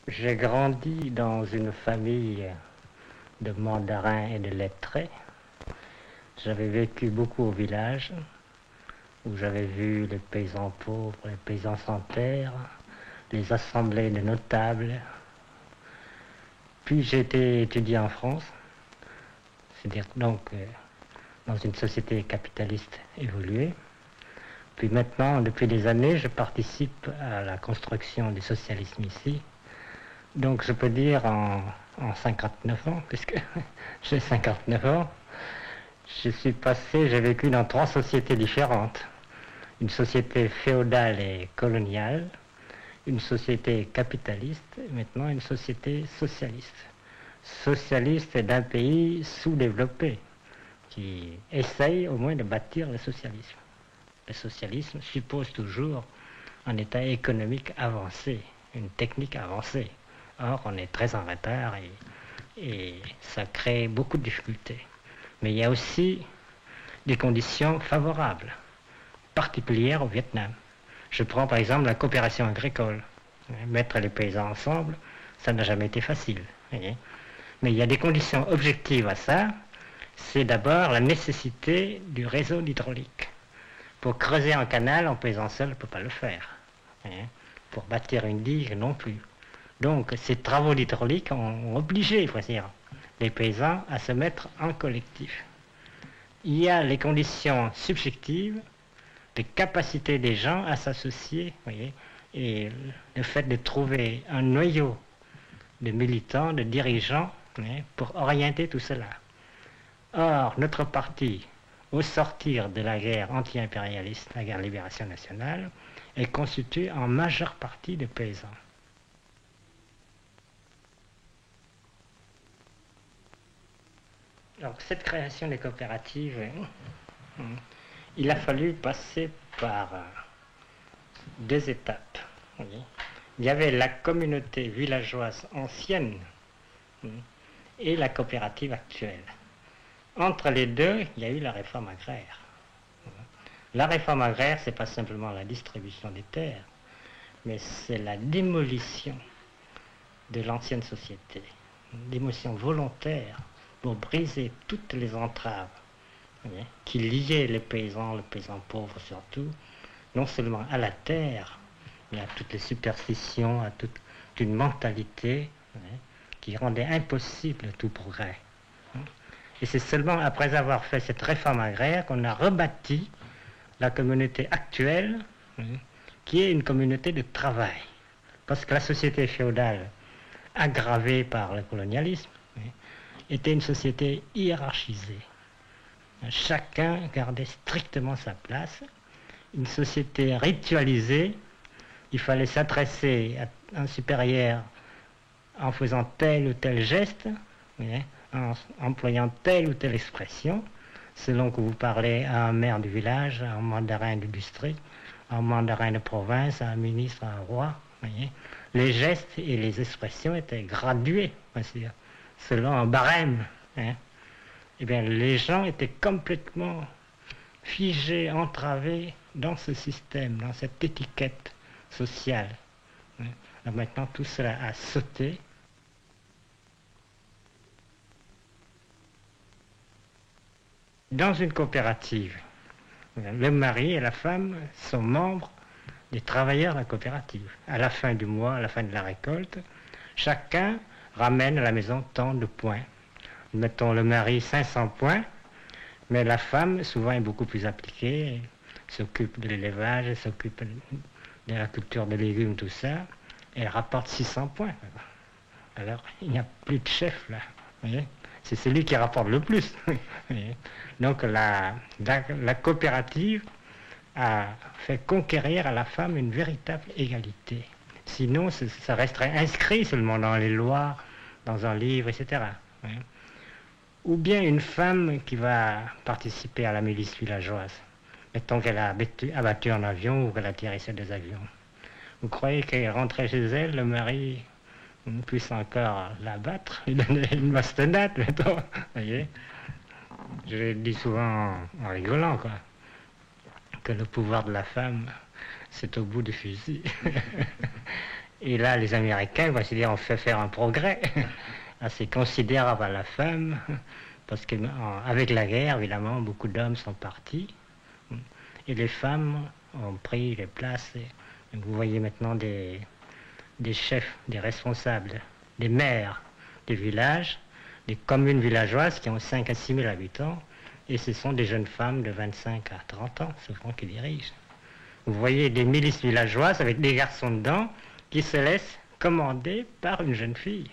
J'ai grandi dans une famille de mandarins et de lettrés. J'avais vécu beaucoup au village, où j'avais vu les paysans pauvres, les paysans sans terre, les assemblées de notables. Puis j'ai été étudié en France, c'est-à-dire donc dans une société capitaliste évoluée. Puis maintenant, depuis des années, je participe à la construction du socialisme ici. Donc je peux dire en 59 ans, puisque j'ai 59 ans, j'ai vécu dans trois sociétés différentes. Une société féodale et coloniale, une société capitaliste et maintenant une société socialiste. Socialiste d'un pays sous-développé qui essaye au moins de bâtir le socialisme. Le socialisme suppose toujours un état économique avancé, une technique avancée. Or, on est très en retard et ça crée beaucoup de difficultés. Mais il y a aussi des conditions favorables, particulières au Vietnam. Je prends par exemple la coopération agricole. Mettre les paysans ensemble, ça n'a jamais été facile. Voyez. Mais il y a des conditions objectives à ça. C'est d'abord la nécessité du réseau hydraulique. Pour creuser un canal, un paysan seul ne peut pas le faire. Voyez. Pour bâtir une digue non plus. Donc ces travaux d'hydraulique ont obligé, il faut dire, les paysans à se mettre en collectif. Il y a les conditions subjectives, les capacités des gens à s'associer, voyez, et le fait de trouver un noyau de militants, de dirigeants, voyez, pour orienter tout cela. Or, notre parti, au sortir de la guerre anti-impérialiste, la guerre de libération nationale, est constitué en majeure partie de paysans. Alors, cette création des coopératives, il a fallu passer par deux étapes. Il y avait la communauté villageoise ancienne et la coopérative actuelle. Entre les deux, il y a eu la réforme agraire. La réforme agraire, ce n'est pas simplement la distribution des terres, mais c'est la démolition de l'ancienne société, une démolition volontaire pour briser toutes les entraves qui liaient les paysans pauvres surtout, non seulement à la terre, mais à toutes les superstitions, à toute une mentalité qui rendait impossible tout progrès. Et c'est seulement après avoir fait cette réforme agraire qu'on a rebâti la communauté actuelle, qui est une communauté de travail. Parce que la société féodale, aggravée par le colonialisme, était une société hiérarchisée. Chacun gardait strictement sa place. Une société ritualisée, il fallait s'adresser à un supérieur en faisant tel ou tel geste, en employant telle ou telle expression, selon que vous parlez à un maire du village, à un mandarin du district, à un mandarin de province, à un ministre, à un roi. Voyez. Les gestes et les expressions étaient gradués, selon un barème. Eh bien, les gens étaient complètement figés, entravés dans ce système, dans cette étiquette sociale. Alors maintenant, tout cela a sauté. Dans une coopérative, le mari et la femme sont membres des travailleurs de la coopérative. À la fin du mois, à la fin de la récolte, chacun ramène à la maison tant de points. Mettons le mari 500 points, mais la femme souvent est beaucoup plus appliquée, s'occupe de l'élevage, s'occupe de la culture de légumes, tout ça, et elle rapporte 600 points. Alors il n'y a plus de chef là. Voyez, c'est celui qui rapporte le plus. Donc la coopérative a fait conquérir à la femme une véritable égalité. Sinon, ça resterait inscrit seulement dans les lois, dans un livre, etc. Ou bien une femme qui va participer à la milice villageoise, mettons qu'elle a abattu un avion ou qu'elle a tiré sur des avions. Vous croyez qu'elle rentrait chez elle, le mari puisse encore l'abattre, lui donner une bastonnade, mettons, voyez. Je le dis souvent en rigolant, quoi, que le pouvoir de la femme, c'est au bout du fusil. Et là, les Américains considèrent qu'on fait faire un progrès assez considérable à la femme, parce qu'avec la guerre, évidemment, beaucoup d'hommes sont partis, et les femmes ont pris les places. Et vous voyez maintenant des chefs, des responsables, des maires des villages, des communes villageoises qui ont 5 à 6 000 habitants, et ce sont des jeunes femmes de 25 à 30 ans, souvent qui dirigent. Vous voyez des milices villageoises avec des garçons dedans qui se laissent commander par une jeune fille.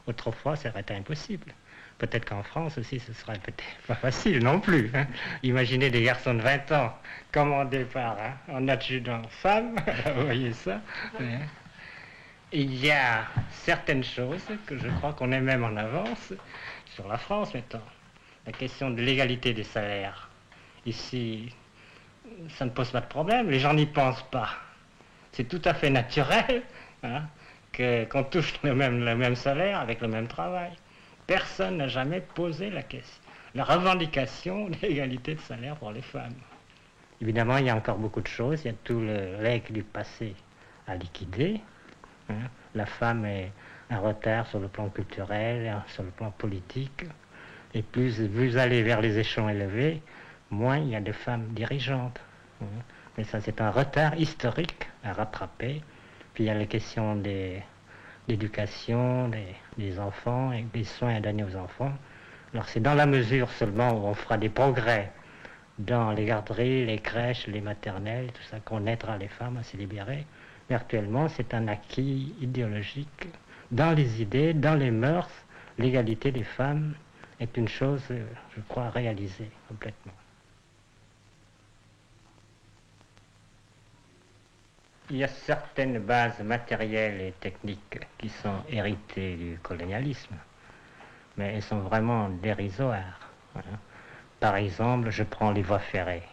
Autrefois, ça aurait été impossible. Peut-être qu'en France aussi, ce serait peut-être pas facile non plus. Hein. Imaginez des garçons de 20 ans commandés par un adjudant femme, vous voyez ça. Hein. Il y a certaines choses que je crois qu'on est même en avance sur la France maintenant. La question de l'égalité des salaires. Ici, ça ne pose pas de problème, les gens n'y pensent pas. C'est tout à fait naturel hein, qu'on touche le même salaire avec le même travail. Personne n'a jamais posé la revendication d'égalité de salaire pour les femmes. Évidemment, il y a encore beaucoup de choses, il y a tout le legs du passé à liquider. Hein. La femme est en retard sur le plan culturel, sur le plan politique. Et plus vous allez vers les échelons élevés, moins il y a de femmes dirigeantes. Hein. Mais ça, c'est un retard historique à rattraper. Puis il y a les questions d'éducation des enfants et des soins donnés aux enfants. Alors c'est dans la mesure seulement où on fera des progrès dans les garderies, les crèches, les maternelles, tout ça, qu'on aidera les femmes à se libérer. Mais actuellement, c'est un acquis idéologique. Dans les idées, dans les mœurs, l'égalité des femmes est une chose, je crois, réalisée complètement. Il y a certaines bases matérielles et techniques qui sont héritées du colonialisme, mais elles sont vraiment dérisoires. Hein. Par exemple, je prends les voies ferrées.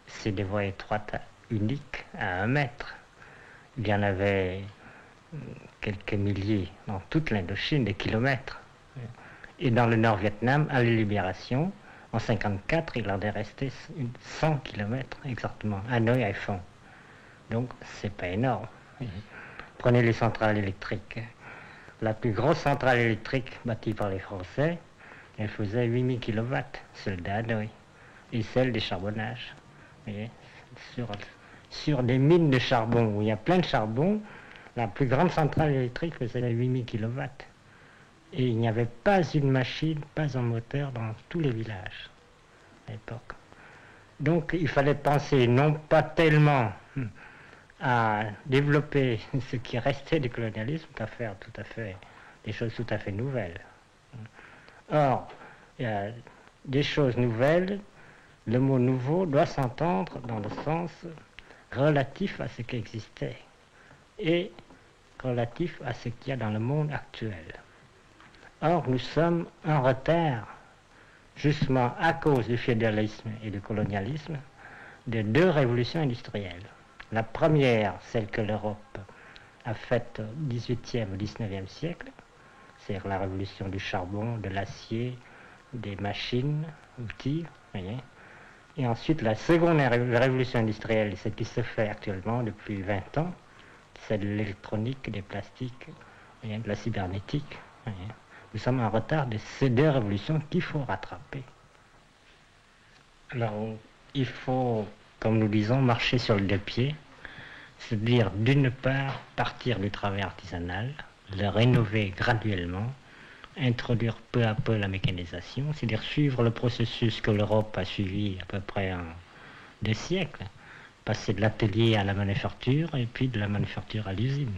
C'est des voies étroites, uniques, à 1 mètre. Il y en avait quelques milliers dans toute l'Indochine, des kilomètres. Et dans le Nord-Vietnam, à la libération, en 1954, il en est resté 100 kilomètres exactement, Hanoï à Haiphong. Donc, c'est pas énorme. Prenez les centrales électriques. La plus grosse centrale électrique bâtie par les Français, elle faisait 8000 kW, celle d'Hanoï, et celle des charbonnages. Et sur des mines de charbon, où il y a plein de charbon, la plus grande centrale électrique faisait 8000 kW. Et il n'y avait pas une machine, pas un moteur dans tous les villages à l'époque. Donc il fallait penser non pas tellement à développer ce qui restait du colonialisme qu'à faire des choses tout à fait nouvelles. Or, il y a des choses nouvelles, le mot nouveau doit s'entendre dans le sens relatif à ce qui existait et relatif à ce qu'il y a dans le monde actuel. Or, nous sommes en retard, justement à cause du féodalisme et du colonialisme, de 2 révolutions industrielles. La première, celle que l'Europe a faite au XVIIIe au XIXe siècle, c'est la révolution du charbon, de l'acier, des machines, outils, voyez. Et ensuite, la seconde révolution industrielle, c'est ce qui se fait actuellement depuis 20 ans, c'est de l'électronique, des plastiques, voyez, de la cybernétique. Voyez. Nous sommes en retard de ces 2 révolutions qu'il faut rattraper. Alors, il faut, comme nous disons, marcher sur les 2 pieds, c'est-à-dire d'une part partir du travail artisanal, le rénover graduellement, introduire peu à peu la mécanisation, c'est-à-dire suivre le processus que l'Europe a suivi à peu près en 2 siècles, passer de l'atelier à la manufacture et puis de la manufacture à l'usine.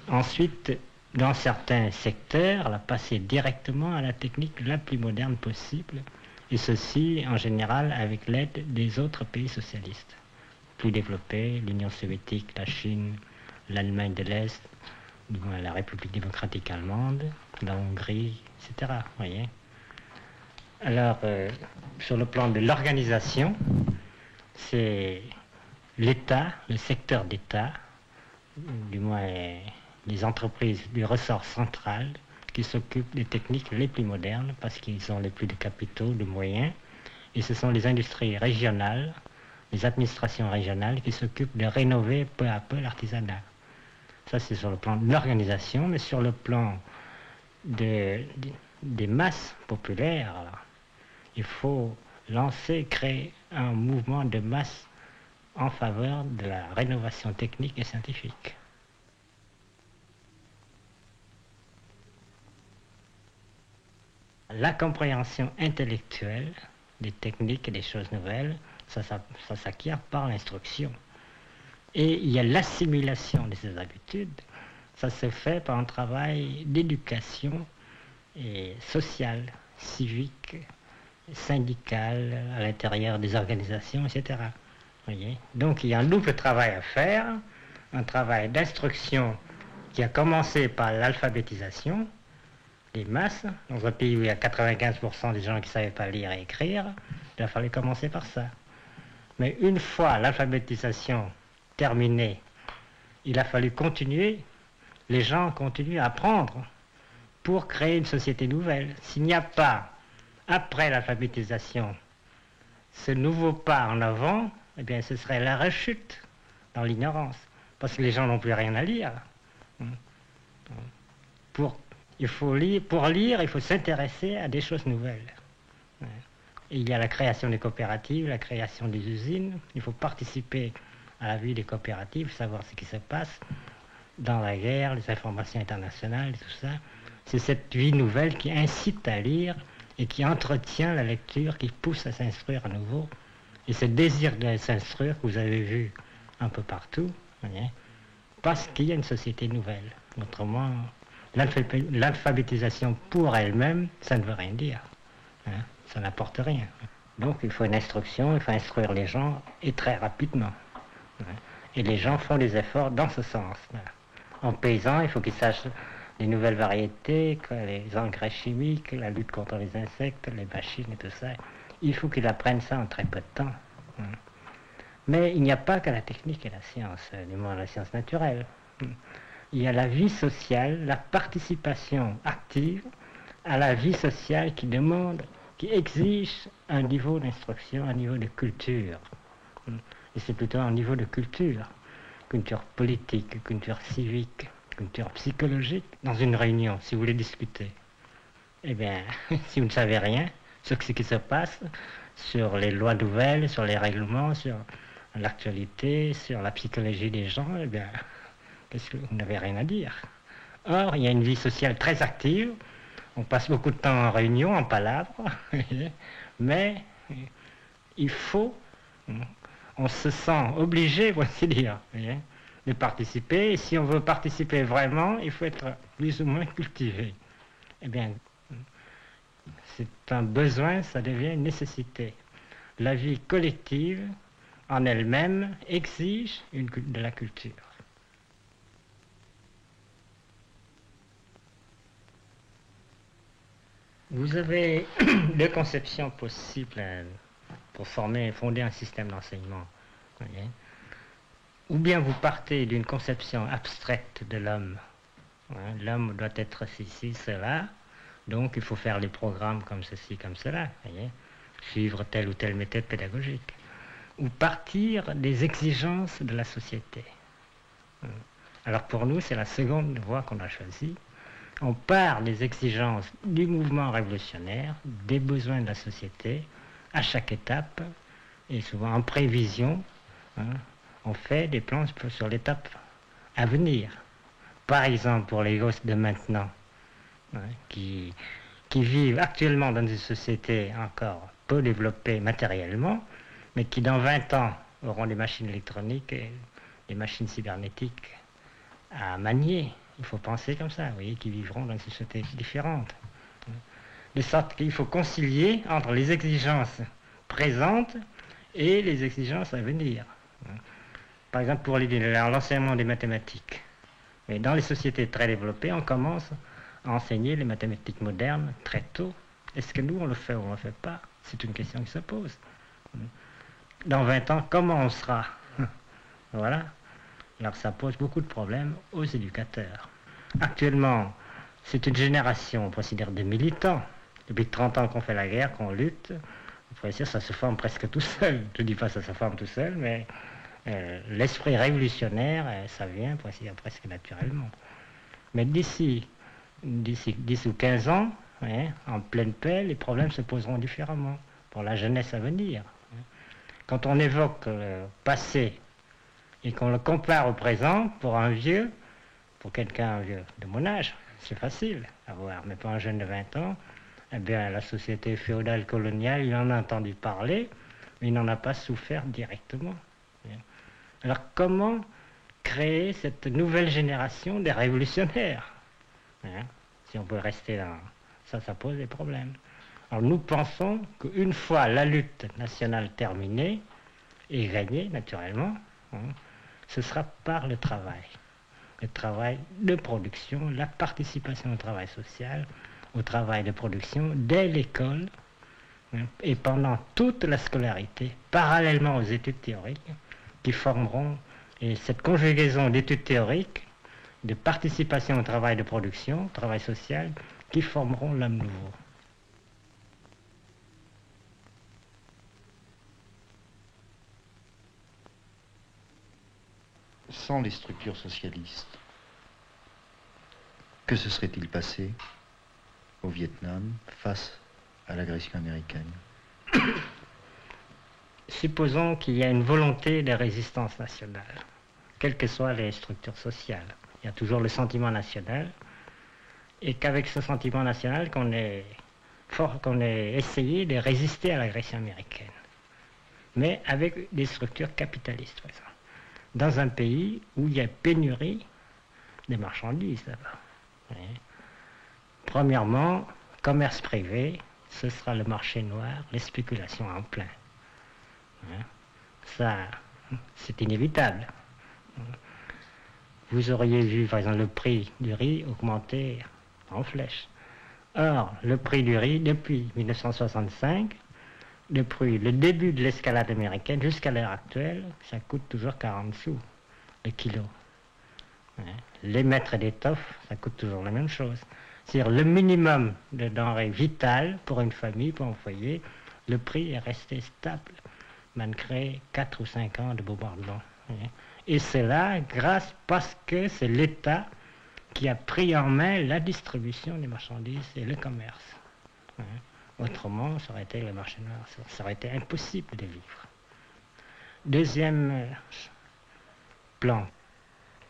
Ensuite, dans certains secteurs, la passer directement à la technique la plus moderne possible, et ceci en général avec l'aide des autres pays socialistes, plus développés, l'Union soviétique, la Chine, l'Allemagne de l'Est, la République démocratique allemande, la Hongrie, etc. Voyez. Alors, sur le plan de l'organisation, c'est l'État, le secteur d'État, du moins les entreprises du ressort central, qui s'occupent des techniques les plus modernes parce qu'ils ont les plus de capitaux, de moyens, et ce sont les industries régionales, les administrations régionales qui s'occupent de rénover peu à peu l'artisanat. Ça, c'est sur le plan de l'organisation, mais sur le plan des masses populaires, alors, il faut créer un mouvement de masse en faveur de la rénovation technique et scientifique. La compréhension intellectuelle des techniques et des choses nouvelles, ça s'acquiert par l'instruction. Et il y a l'assimilation de ces habitudes, ça se fait par un travail d'éducation et sociale, civique, syndicale, à l'intérieur des organisations, etc. Voyez. Donc il y a un double travail à faire, un travail d'instruction qui a commencé par l'alphabétisation, les masses. Dans un pays où il y a 95% des gens qui ne savaient pas lire et écrire, il a fallu commencer par ça. Mais une fois l'alphabétisation terminée, il a fallu continuer, les gens continuent à apprendre pour créer une société nouvelle. S'il n'y a pas, après l'alphabétisation, ce nouveau pas en avant, eh bien ce serait la rechute dans l'ignorance, parce que les gens n'ont plus rien à lire. Pour lire, il faut s'intéresser à des choses nouvelles. Et il y a la création des coopératives, la création des usines. Il faut participer à la vie des coopératives, savoir ce qui se passe dans la guerre, les informations internationales, tout ça. C'est cette vie nouvelle qui incite à lire et qui entretient la lecture, qui pousse à s'instruire à nouveau. Et ce désir de s'instruire que vous avez vu un peu partout, voyez, parce qu'il y a une société nouvelle. Autrement, l'alphabétisation pour elle-même, ça ne veut rien dire. Ça n'apporte rien. Donc il faut une instruction, il faut instruire les gens, et très rapidement. Et les gens font des efforts dans ce sens. En paysan, il faut qu'ils sachent les nouvelles variétés, les engrais chimiques, la lutte contre les insectes, les machines et tout ça. Il faut qu'ils apprennent ça en très peu de temps. Mais il n'y a pas que la technique et la science, du moins la science naturelle. Il y a la vie sociale, la participation active à la vie sociale qui exige un niveau d'instruction, un niveau de culture. Et c'est plutôt un niveau de culture politique, culture civique, culture psychologique, dans une réunion, si vous voulez discuter. Eh bien, si vous ne savez rien sur ce qui se passe, sur les lois nouvelles, sur les règlements, sur l'actualité, sur la psychologie des gens, eh bien, qu'est-ce que vous n'avez rien à dire. Or, il y a une vie sociale très active, on passe beaucoup de temps en réunion, en palabres, mais il faut, on se sent obligé, voici dire, de participer, et si on veut participer vraiment, il faut être plus ou moins cultivé. Eh bien, c'est un besoin, ça devient une nécessité. La vie collective, en elle-même, exige de la culture. Vous avez deux conceptions possibles pour fonder un système d'enseignement. Ou bien vous partez d'une conception abstraite de l'homme. L'homme doit être ceci, cela, donc il faut faire les programmes comme ceci, comme cela, suivre telle ou telle méthode pédagogique. Ou partir des exigences de la société. Alors pour nous, c'est la seconde voie qu'on a choisie. On part des exigences du mouvement révolutionnaire, des besoins de la société, à chaque étape, et souvent en prévision, on fait des plans sur l'étape à venir. Par exemple, pour les gosses de maintenant, qui vivent actuellement dans une société encore peu développée matériellement, mais qui dans 20 ans auront des machines électroniques et des machines cybernétiques à manier. Il faut penser comme ça, vous voyez, qui vivront dans une société différente. De sorte qu'il faut concilier entre les exigences présentes et les exigences à venir. Par exemple, pour l'enseignement des mathématiques. Et dans les sociétés très développées, on commence à enseigner les mathématiques modernes très tôt. Est-ce que nous, on le fait ou on ne le fait pas? C'est une question qui se pose. Dans 20 ans, comment on sera? Voilà. Alors ça pose beaucoup de problèmes aux éducateurs. Actuellement, c'est une génération, on considère, de militants. Depuis 30 ans qu'on fait la guerre, qu'on lutte, on pourrait dire que ça se forme presque tout seul. Je ne dis pas que ça se forme tout seul, mais l'esprit révolutionnaire, ça vient presque naturellement. Mais d'ici 10 ou 15 ans, hein, en pleine paix, les problèmes se poseront différemment pour la jeunesse à venir. Quand on évoque le passé et qu'on le compare au présent, pour un vieux, pour quelqu'un vieux de mon âge, c'est facile à voir, mais pour un jeune de 20 ans, eh bien, la société féodale coloniale, il en a entendu parler, mais il n'en a pas souffert directement. Alors comment créer cette nouvelle génération des révolutionnaires, hein? Si on peut rester là, ça pose des problèmes. Alors nous pensons qu'une fois la lutte nationale terminée et gagnée naturellement, hein, ce sera par le travail de production, la participation au travail social, au travail de production dès l'école, hein, et pendant toute la scolarité, parallèlement aux études théoriques, qui formeront, et cette conjugaison d'études théoriques, de participation au travail de production, travail social, qui formeront l'homme nouveau. Sans les structures socialistes, que se serait-il passé au Vietnam face à l'agression américaine? Supposons qu'il y a une volonté de résistance nationale, quelles que soient les structures sociales. Il y a toujours le sentiment national, et qu'avec ce sentiment national qu'on ait essayé de résister à l'agression américaine, mais avec des structures capitalistes, par exemple, dans un pays où il y a pénurie des marchandises là-bas. Oui. Premièrement, commerce privé, ce sera le marché noir, les spéculations en plein. Ça, c'est inévitable. Vous auriez vu, par exemple, le prix du riz augmenter en flèche. Or, le prix du riz, depuis 1965, depuis le début de l'escalade américaine jusqu'à l'heure actuelle, ça coûte toujours 40 sous le kilo. Les mètres d'étoffe, ça coûte toujours la même chose. C'est-à-dire le minimum de denrées vitales pour une famille, pour un foyer, le prix est resté stable, malgré 4 ou 5 ans de bombardement. Et c'est là parce que c'est l'État qui a pris en main la distribution des marchandises et le commerce. Autrement, ça aurait été le marché noir, ça aurait été impossible de vivre. Deuxième plan,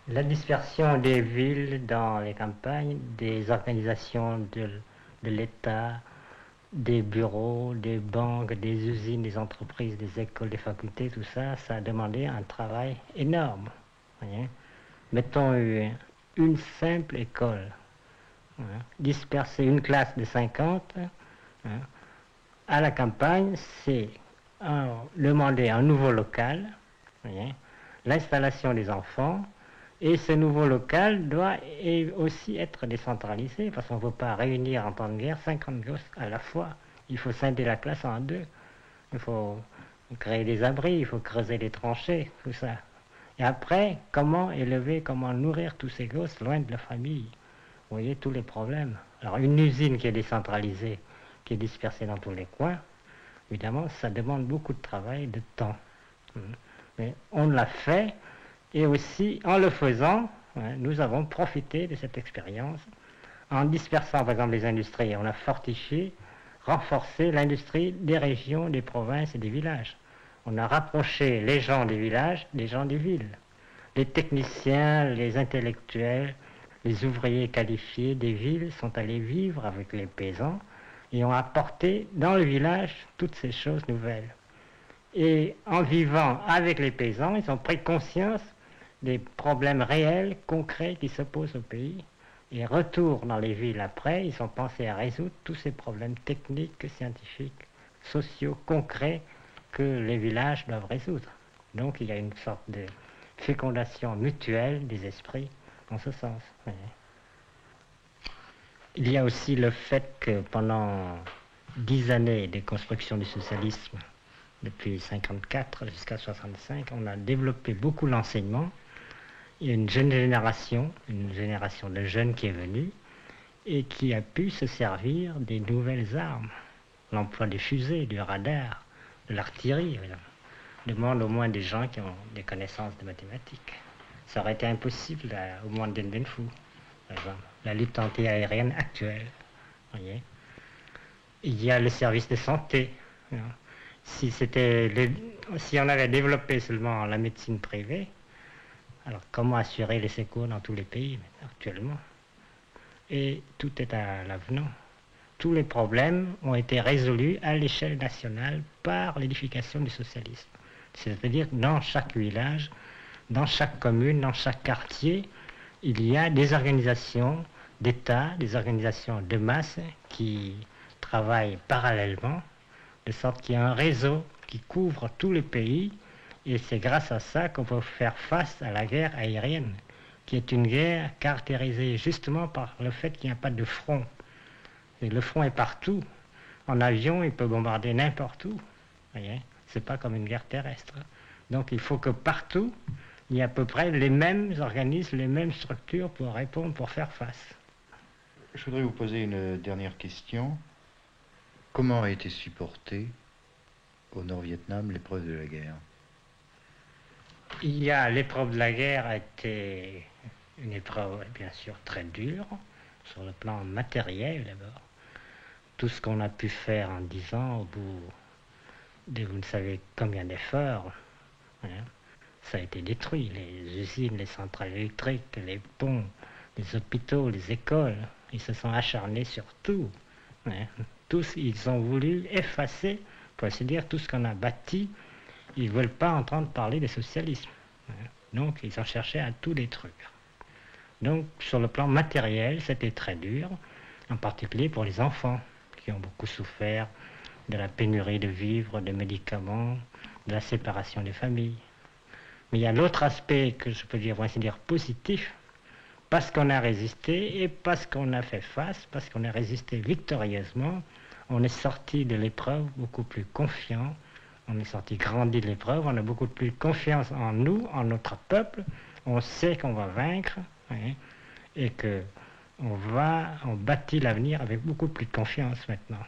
la dispersion des villes dans les campagnes, des organisations de l'État, des bureaux, des banques, des usines, des entreprises, des écoles, des facultés, tout ça, ça a demandé un travail énorme. Voyez. Mettons une simple école, disperser une classe de 50, à la campagne, c'est demander un nouveau local, l'installation des enfants, et ce nouveau local doit aussi être décentralisé, parce qu'on ne peut pas réunir en temps de guerre 50 gosses à la fois. Il faut scinder la classe en deux. Il faut créer des abris, il faut creuser des tranchées, tout ça. Et après, comment nourrir tous ces gosses loin de la famille? Vous voyez tous les problèmes. Alors une usine qui est décentralisée, qui est dispersée dans tous les coins, évidemment, ça demande beaucoup de travail et de temps. Mais on l'a fait. Et aussi, en le faisant, nous avons profité de cette expérience. En dispersant, par exemple, les industries, on a fortifié, renforcé l'industrie des régions, des provinces et des villages. On a rapproché les gens des villages des gens des villes. Les techniciens, les intellectuels, les ouvriers qualifiés des villes sont allés vivre avec les paysans et ont apporté dans le village toutes ces choses nouvelles. Et en vivant avec les paysans, ils ont pris conscience des problèmes réels, concrets qui se posent au pays. Et retour dans les villes après, ils ont pensé à résoudre tous ces problèmes techniques, scientifiques, sociaux, concrets que les villages doivent résoudre. Donc il y a une sorte de fécondation mutuelle des esprits en ce sens. Il y a aussi le fait que pendant 10 années de construction du socialisme, depuis 1954 jusqu'à 1965, on a développé beaucoup l'enseignement. Il y a une génération de jeunes qui est venue et qui a pu se servir des nouvelles armes. L'emploi des fusées, du radar, de l'artillerie. demande au moins des gens qui ont des connaissances de mathématiques. Ça aurait été impossible au monde d'En Bien Phu, par exemple. La lutte anti-aérienne actuelle. Voyez. Il y a le service de santé. Si on avait développé seulement la médecine privée, alors comment assurer les secours dans tous les pays actuellement? Et tout est à l'avenant. Tous les problèmes ont été résolus à l'échelle nationale par l'édification du socialisme. C'est-à-dire dans chaque village, dans chaque commune, dans chaque quartier, il y a des organisations d'État, des organisations de masse qui travaillent parallèlement, de sorte qu'il y a un réseau qui couvre tous les pays, et c'est grâce à ça qu'on peut faire face à la guerre aérienne, qui est une guerre caractérisée justement par le fait qu'il n'y a pas de front. Et le front est partout. En avion, il peut bombarder n'importe où. C'est pas comme une guerre terrestre. Donc il faut que partout, il y ait à peu près les mêmes organismes, les mêmes structures pour répondre, pour faire face. Je voudrais vous poser une dernière question. Comment a été supportée au Nord-Vietnam l'épreuve de la guerre? L'épreuve de la guerre a été une épreuve bien sûr très dure, sur le plan matériel d'abord. Tout ce qu'on a pu faire en 10 ans, au bout de vous ne savez combien d'efforts, ça a été détruit. Les usines, les centrales électriques, les ponts, les hôpitaux, les écoles, ils se sont acharnés sur tout. Tous, ils ont voulu effacer, pour ainsi dire, tout ce qu'on a bâti. Ils ne veulent pas entendre parler de socialisme. Donc, ils ont cherché à tout détruire. Donc, sur le plan matériel, c'était très dur, en particulier pour les enfants, qui ont beaucoup souffert de la pénurie de vivres, de médicaments, de la séparation des familles. Mais il y a l'autre aspect que je peux dire, ainsi dire, positif, parce qu'on a résisté et parce qu'on a fait face, parce qu'on a résisté victorieusement, on est sorti de l'épreuve beaucoup plus confiant, on est sorti grandi de l'épreuve, on a beaucoup plus confiance en nous, en notre peuple, on sait qu'on va vaincre, et que on bâtit l'avenir avec beaucoup plus de confiance maintenant.